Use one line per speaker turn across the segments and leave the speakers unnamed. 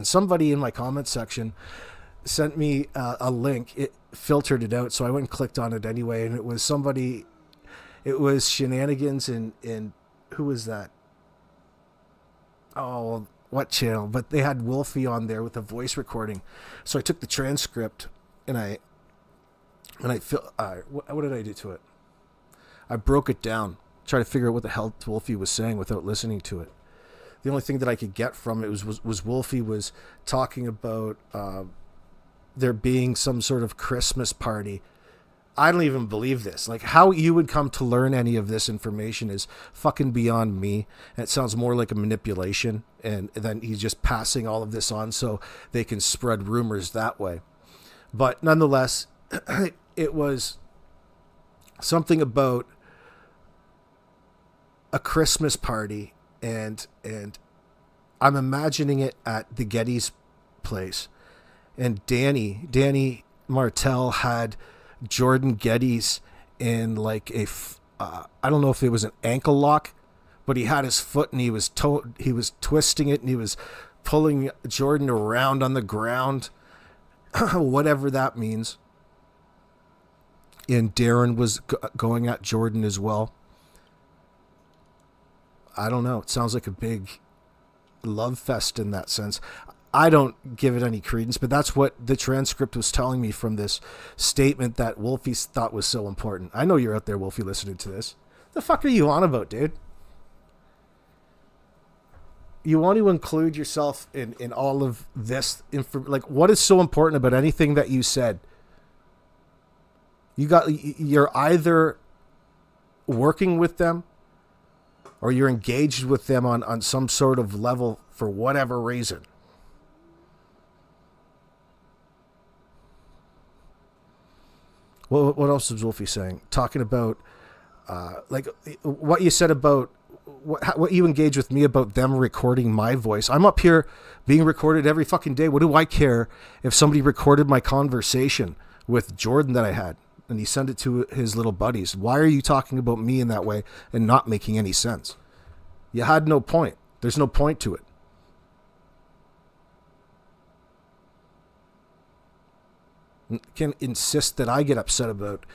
And somebody in my comment section sent me a link. It filtered it out, so I went and clicked on it anyway. And it was somebody. It was Shenanigans in who was that? Oh, what channel? But they had Wolfie on there with a voice recording. So I took the transcript and I what did I do to it? I broke it down, try to figure out what the hell Wolfie was saying without listening to it. The only thing that I could get from it was Wolfie was talking about there being some sort of Christmas party. I don't even believe this. Like, how you would come to learn any of this information is fucking beyond me. And it sounds more like a manipulation. And then he's just passing all of this on so they can spread rumors that way. But nonetheless, it was something about a Christmas party. And I'm imagining it at the Getty's place. And Daniel Martell had Jordan Geddes in like I don't know if it was an ankle lock, but he had his foot and he was twisting it and he was pulling Jordan around on the ground, whatever that means. And Darren was going at Jordan as well. I don't know. It sounds like a big love fest in that sense. I don't give it any credence, but that's what the transcript was telling me from this statement that Wolfie thought was so important. I know you're out there, Wolfie, listening to this. The fuck are you on about, dude? You want to include yourself in all of this like, what is so important about anything that you said? You're either working with them or you're engaged with them on some sort of level for whatever reason. What else was Wolfie saying? Talking about, like, what you said about what you engage with me about them recording my voice. I'm up here being recorded every fucking day. What do I care if somebody recorded my conversation with Jordan that I had and he sent it to his little buddies? Why are you talking about me in that way and not making any sense? You had no point. There's no point to it. Can insist that I get upset about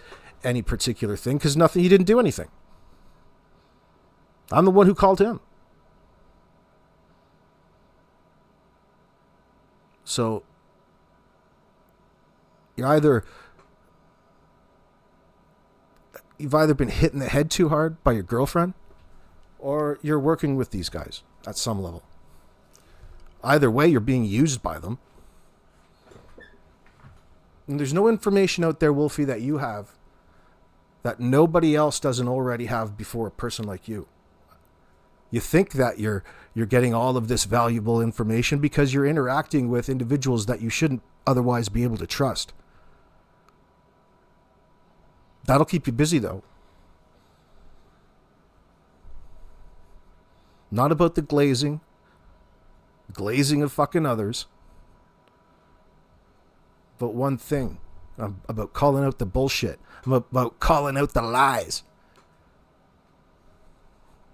any particular thing because he didn't do anything. I'm the one who called him. So you've either been hit in the head too hard by your girlfriend or you're working with these guys at some level. Either way, you're being used by them. And there's no information out there, Wolfie, that you have that nobody else doesn't already have before a person like you. You think that you're getting all of this valuable information because you're interacting with individuals that you shouldn't otherwise be able to trust. That'll keep you busy, though. Not about the glazing of fucking others. But one thing, I'm about calling out the bullshit. I'm about calling out the lies.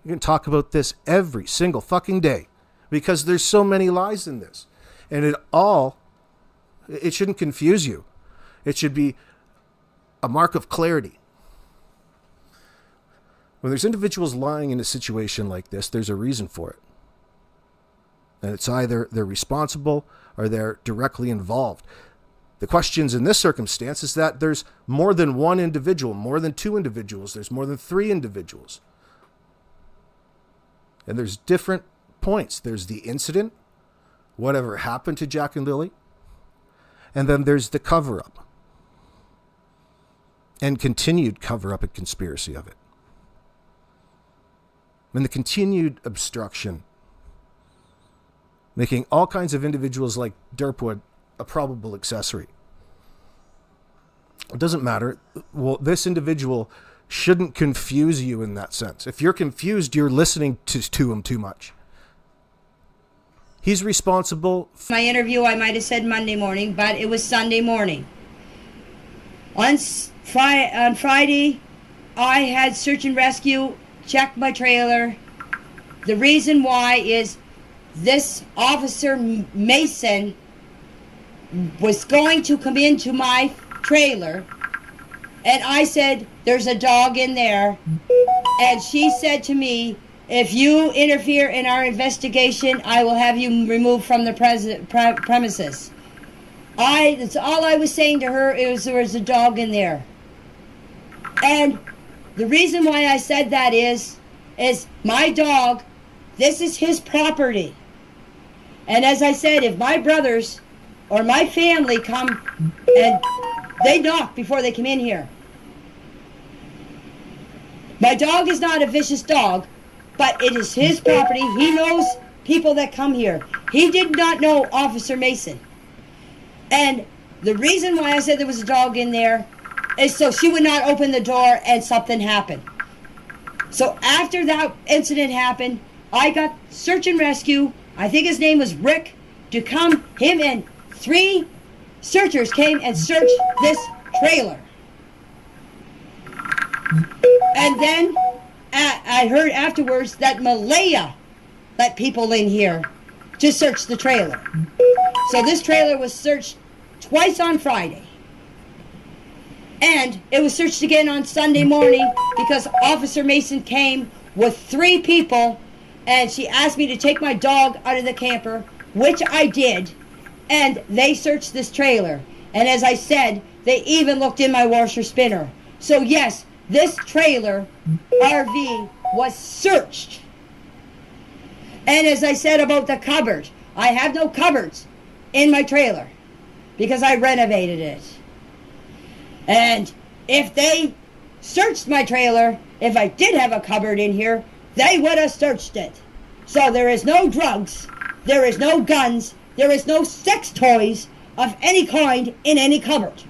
You can talk about this every single fucking day because there's so many lies in this. And it shouldn't confuse you. It should be a mark of clarity. When there's individuals lying in a situation like this, there's a reason for it. And it's either they're responsible or they're directly involved. The questions in this circumstance is that there's more than one individual, more than two individuals, there's more than three individuals. And there's different points. There's the incident, whatever happened to Jack and Lily, and then there's the cover-up and continued cover-up and conspiracy of it. And the continued obstruction, making all kinds of individuals like Derwood a probable accessory. It doesn't matter. Well, this individual shouldn't confuse you in that sense. If you're confused, you're listening to him too much. He's responsible.
My interview, I might have said Monday morning, but it was Sunday morning. On Friday, I had search and rescue check my trailer. The reason why is this officer Mason was going to come into my trailer, and I said, there's a dog in there, and she said to me, if you interfere in our investigation, I will have you removed from the premises. That's all I was saying to her, is there was a dog in there. And the reason why I said that is my dog, this is his property. And as I said, if my brothers or my family come and they knock before they come in here. My dog is not a vicious dog, but it is his property. He knows people that come here. He did not know Officer Mason. And the reason why I said there was a dog in there is so she would not open the door and something happened. So after that incident happened, I got search and rescue, I think his name was Rick, to come, him and 3 searchers came and searched this trailer. And then I heard afterwards that Malaya let people in here to search the trailer. So this trailer was searched twice on Friday. And it was searched again on Sunday morning because Officer Mason came with 3 people, and she asked me to take my dog out of the camper, which I did, and they searched this trailer. And as I said, they even looked in my washer spinner. So yes, this trailer RV was searched. And as I said about the cupboard, I have no cupboards in my trailer because I renovated it. And if they searched my trailer, if I did have a cupboard in here, they would have searched it. So there is no drugs, there is no guns, there is no sex toys of any kind in any cupboard.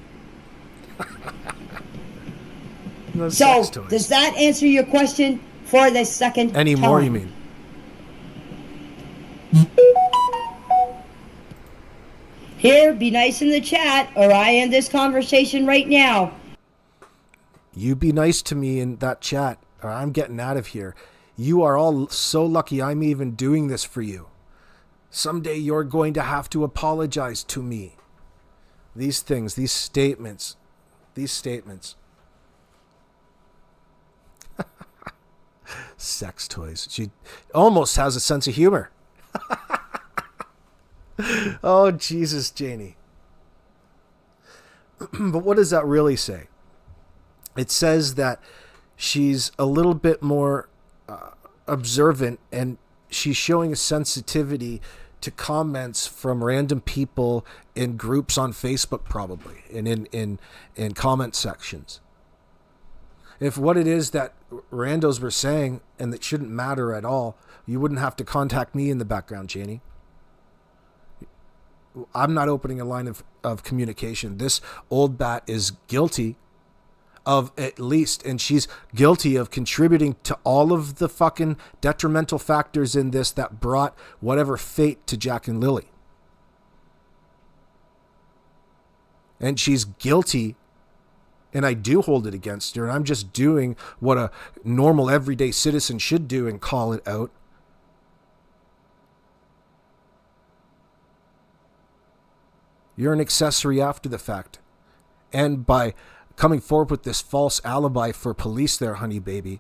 No
so
sex toys.
Does that answer your question for the second
Any
time?
more, you mean?
Here, be nice in the chat, or I end this conversation right now.
You be nice to me in that chat, or I'm getting out of here. You are all so lucky I'm even doing this for you. Someday you're going to have to apologize to me. These things, these statements. Sex toys. She almost has a sense of humor. Oh, Jesus, Janie. But what does that really say? It says that she's a little bit more observant, and she's showing a sensitivity to comments from random people in groups on Facebook, probably, and in comment sections. If what it is that randos were saying, and that shouldn't matter at all, you wouldn't have to contact me in the background, Janie. I'm not opening a line of communication. This old bat is guilty of at least, and she's guilty of contributing to all of the fucking detrimental factors in this that brought whatever fate to Jack and Lily. And she's guilty, and I do hold it against her, and I'm just doing what a normal everyday citizen should do and call it out. You're an accessory after the fact. And by coming forward with this false alibi for police there, honey baby,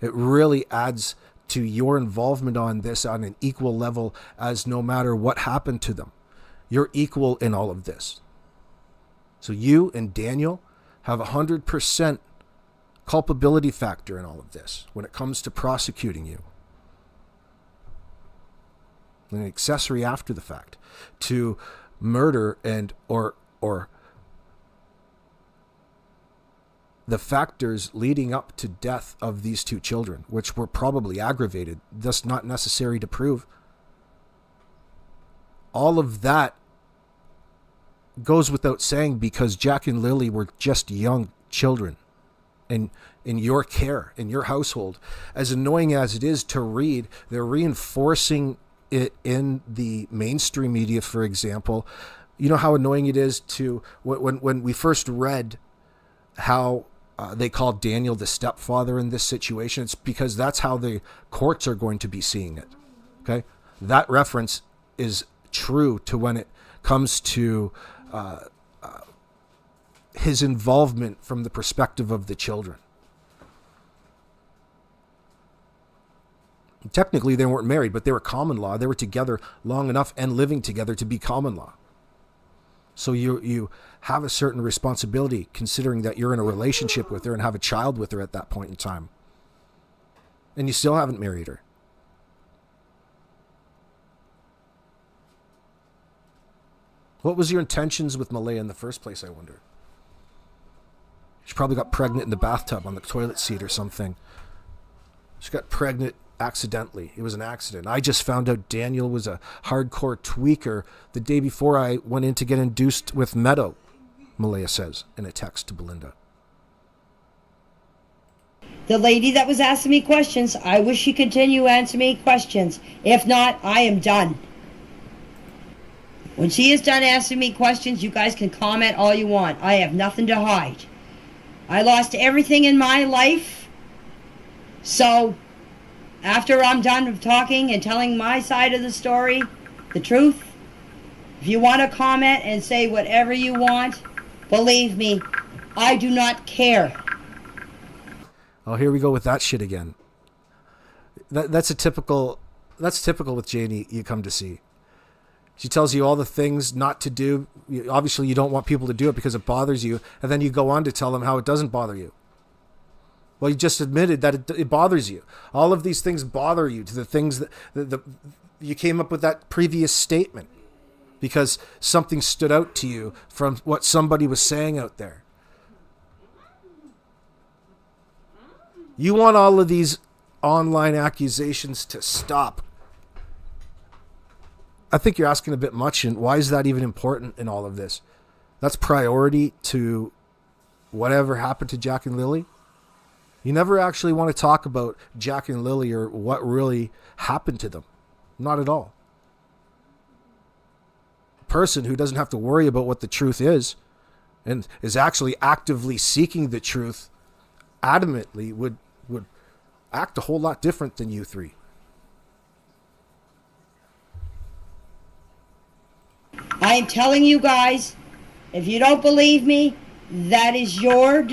it really adds to your involvement on this on an equal level as no matter what happened to them. You're equal in all of this. So you and Daniel have 100% culpability factor in all of this when it comes to prosecuting you. An accessory after the fact to murder and or the factors leading up to death of these 2 children, which were probably aggravated, thus not necessary to prove. All of that goes without saying because Jack and Lily were just young children in your care, in your household. As annoying as it is to read, they're reinforcing it in the mainstream media, for example. You know how annoying it is to when we first read how they called Daniel the stepfather in this situation. It's because that's how the courts are going to be seeing it. Okay, that reference is true to when it comes to his involvement from the perspective of the children. Technically, they weren't married, but they were common law. They were together long enough and living together to be common law. So you have a certain responsibility, considering that you're in a relationship with her and have a child with her at that point in time. And you still haven't married her. What was your intentions with Malaya in the first place, I wonder? She probably got pregnant in the bathtub on the toilet seat or something. She got pregnant accidentally. It was an accident. I just found out Daniel was a hardcore tweaker the day before I went in to get induced with Meadow, Malaya says in a text to Belinda.
The lady that was asking me questions, I wish she continue answering me questions. If not, I am done. When she is done asking me questions, you guys can comment all you want. I have nothing to hide. I lost everything in my life. So, after I'm done with talking and telling my side of the story, the truth, if you want to comment and say whatever you want, believe me, I do not care.
Oh, here we go with that shit again. That's typical with Janie you come to see. She tells you all the things not to do. Obviously, you don't want people to do it because it bothers you. And then you go on to tell them how it doesn't bother you. Well, you just admitted that it bothers you. All of these things bother you to the things that you came up with that previous statement because something stood out to you from what somebody was saying out there. You want all of these online accusations to stop. I think you're asking a bit much, and why is that even important in all of this? That's priority to whatever happened to Jack and Lily. You never actually want to talk about Jack and Lily or what really happened to them. Not at all. A person who doesn't have to worry about what the truth is and is actually actively seeking the truth adamantly would act a whole lot different than you three. I am telling you guys, if you don't believe me, that is your